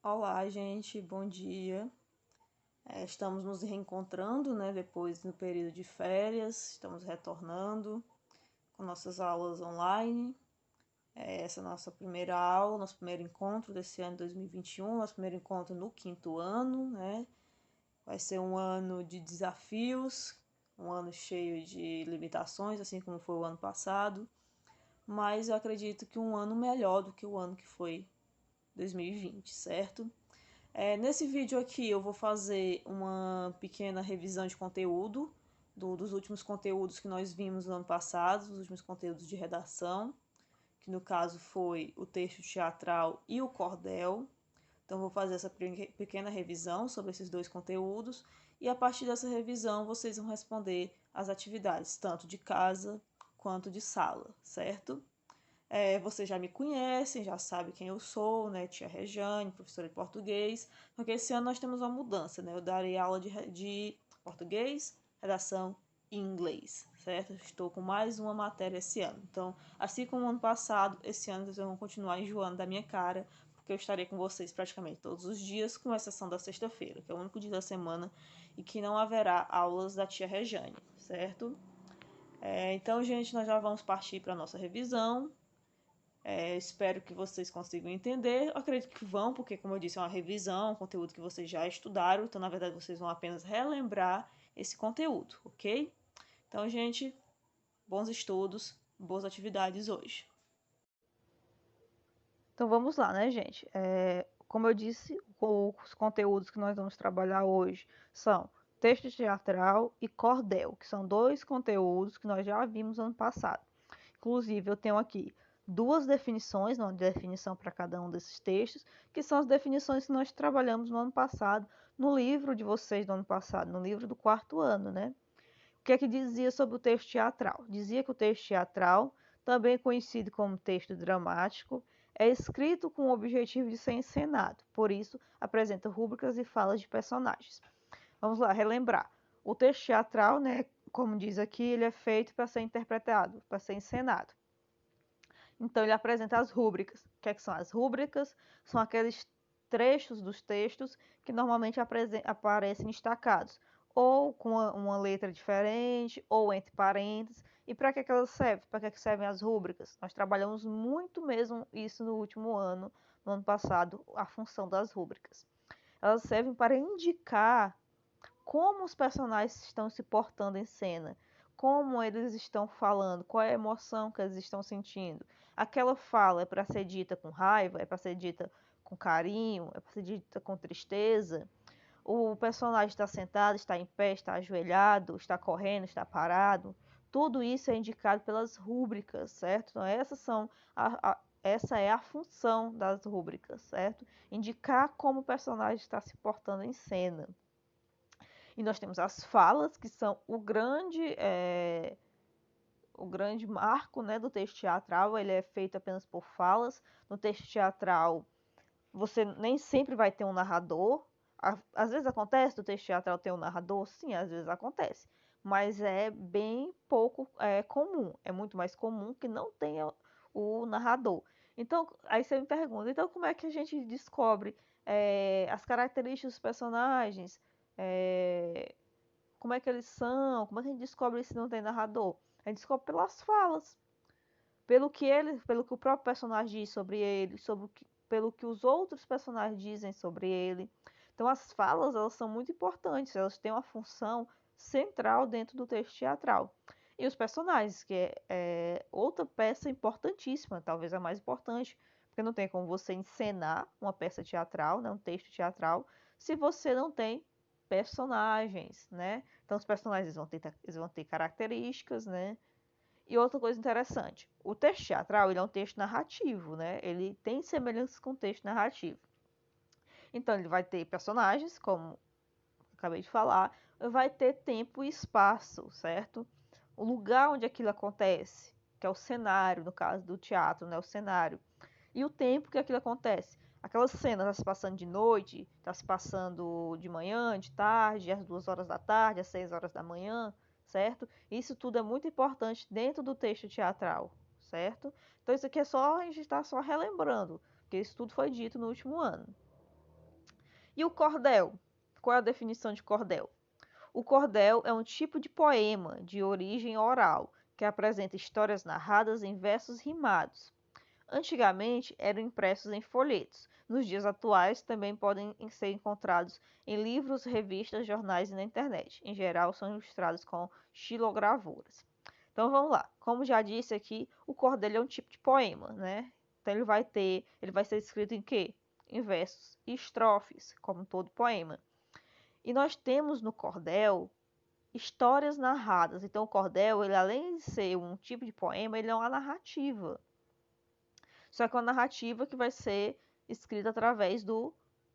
Olá, gente, bom dia. Estamos nos reencontrando, né, depois do período de férias, estamos retornando com nossas aulas online. Essa é a nossa primeira aula, nosso primeiro encontro desse ano 2021, nosso primeiro encontro no quinto ano, né? Vai ser um ano de desafios, um ano cheio de limitações, assim como foi o ano passado, mas eu acredito que um ano melhor do que o ano que foi 2020, certo? Nesse vídeo aqui eu vou fazer uma pequena revisão de conteúdo dos últimos conteúdos que nós vimos no ano passado, os últimos conteúdos de redação, que no caso foi o texto teatral e o cordel. Então vou fazer essa pequena revisão sobre esses dois conteúdos e a partir dessa revisão vocês vão responder as atividades, tanto de casa quanto de sala, certo? Vocês já me conhecem, já sabem quem eu sou, né? Tia Rejane, professora de português. Porque esse ano nós temos uma mudança, né? Eu darei aula de português, redação e inglês, certo? Estou com mais uma matéria esse ano. Então, assim como o ano passado, esse ano vocês vão continuar enjoando da minha cara, porque eu estarei com vocês praticamente todos os dias, com exceção da sexta-feira, que é o único dia da semana e que não haverá aulas da tia Rejane, certo? Então, gente, nós já vamos partir para a nossa revisão. Espero que vocês consigam entender. Eu acredito que vão, porque, como eu disse, é uma revisão, um conteúdo que vocês já estudaram. Então, na verdade, vocês vão apenas relembrar esse conteúdo, ok? Então, gente, bons estudos, boas atividades hoje. Então vamos lá, né, gente? Como eu disse, os conteúdos que nós vamos trabalhar hoje são texto teatral e cordel, que são dois conteúdos que nós já vimos ano passado. Inclusive, eu tenho aqui duas definições, uma definição para cada um desses textos, que são as definições que nós trabalhamos no ano passado, no livro de vocês do ano passado, no livro do quarto ano, né? O que é que dizia sobre o texto teatral? Dizia que o texto teatral, também conhecido como texto dramático, é escrito com o objetivo de ser encenado, por isso apresenta rúbricas e falas de personagens. Vamos lá, relembrar. O texto teatral, né, como diz aqui, ele é feito para ser interpretado, para ser encenado. Então ele apresenta as rúbricas. O que, é que são as rúbricas? São aqueles trechos dos textos que normalmente aparecem destacados, ou com uma letra diferente, ou entre parênteses. E para que elas servem? Para que servem as rúbricas? Nós trabalhamos muito mesmo isso no último ano, no ano passado, a função das rúbricas. Elas servem para indicar como os personagens estão se portando em cena, como eles estão falando, qual é a emoção que eles estão sentindo. Aquela fala é para ser dita com raiva, é para ser dita com carinho, é para ser dita com tristeza. O personagem está sentado, está em pé, está ajoelhado, está correndo, está parado. Tudo isso é indicado pelas rúbricas, certo? Então, essa é a função das rúbricas, certo? Indicar como o personagem está se portando em cena. E nós temos as falas, que são o grande marco, né, do texto teatral. Ele é feito apenas por falas. No texto teatral, você nem sempre vai ter um narrador. Às vezes acontece do texto teatral ter um narrador? Sim, às vezes acontece. Mas é bem pouco comum. É muito mais comum que não tenha o narrador. Então, aí você me pergunta, então como é que a gente descobre as características dos personagens? É, como é que eles são? Como é que a gente descobre se não tem narrador? A gente descobre pelas falas, pelo que o próprio personagem diz sobre ele, pelo que os outros personagens dizem sobre ele. Então as falas, elas são muito importantes, elas têm uma função central dentro do texto teatral. E os personagens, que é outra peça importantíssima, talvez a mais importante, porque não tem como você encenar uma peça teatral, né, um texto teatral, se você não tem personagens, né? Então os personagens eles vão ter características, né? E outra coisa interessante, o texto teatral ele é um texto narrativo, né? Ele tem semelhanças com o texto narrativo. Então ele vai ter personagens, como acabei de falar, vai ter tempo e espaço, certo? O lugar onde aquilo acontece, que é o cenário, no caso do teatro, né? O cenário. E o tempo que aquilo acontece. Aquelas cenas está se passando de noite, está se passando de manhã, de tarde, às 2 horas da tarde, às 6 horas da manhã, certo? Isso tudo é muito importante dentro do texto teatral, certo? Então isso aqui é só a gente está só relembrando, porque isso tudo foi dito no último ano. E o cordel? Qual é a definição de cordel? O cordel é um tipo de poema de origem oral que apresenta histórias narradas em versos rimados. Antigamente eram impressos em folhetos. Nos dias atuais também podem ser encontrados em livros, revistas, jornais e na internet. Em geral são ilustrados com xilogravuras. Então vamos lá. Como já disse aqui, o cordel é um tipo de poema, né? Então ele vai ser escrito em quê? Em versos e estrofes, como todo poema. E nós temos no cordel histórias narradas. Então o cordel, ele além de ser um tipo de poema, ele é uma narrativa. Só que uma narrativa que vai ser escrita através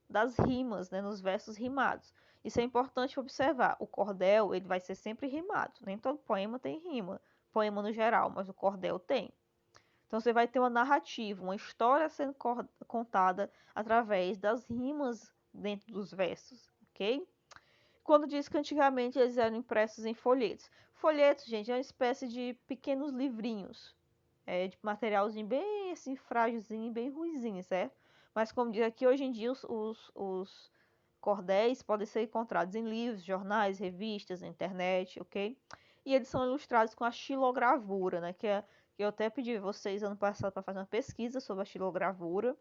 das rimas, né, nos versos rimados. Isso é importante observar. O cordel, ele vai ser sempre rimado. Nem todo poema tem rima. Poema no geral, mas o cordel tem. Então você vai ter uma narrativa, uma história sendo contada através das rimas dentro dos versos, ok? Quando diz que antigamente eles eram impressos em folhetos. Folhetos, gente, é uma espécie de pequenos livrinhos, de materialzinho bem assim, frágilzinho, bem ruizinho, certo? Mas como diz aqui, hoje em dia os cordéis podem ser encontrados em livros, jornais, revistas, na internet, ok? E eles são ilustrados com a xilogravura, né? Que eu até pedi a vocês ano passado para fazer uma pesquisa sobre a xilogravura,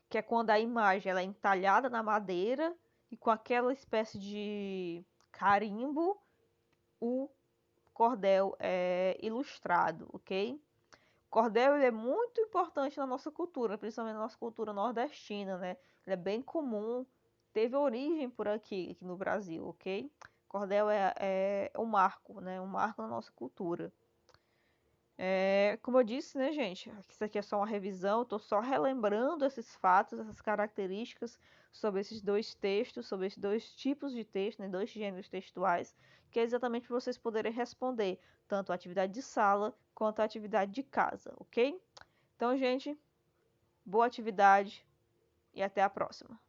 que é quando a imagem ela é entalhada na madeira e com aquela espécie de carimbo o cordel é ilustrado, ok? O cordel ele é muito importante na nossa cultura, principalmente na nossa cultura nordestina, né? Ele é bem comum, teve origem por aqui no Brasil, ok? Cordel é um marco, né? Um marco na nossa cultura. Como eu disse, né, gente? Isso aqui é só uma revisão, estou só relembrando esses fatos, essas características sobre esses dois textos, sobre esses dois tipos de texto, né, dois gêneros textuais, que é exatamente para vocês poderem responder tanto a atividade de sala quanto a atividade de casa, ok? Então, gente, boa atividade e até a próxima.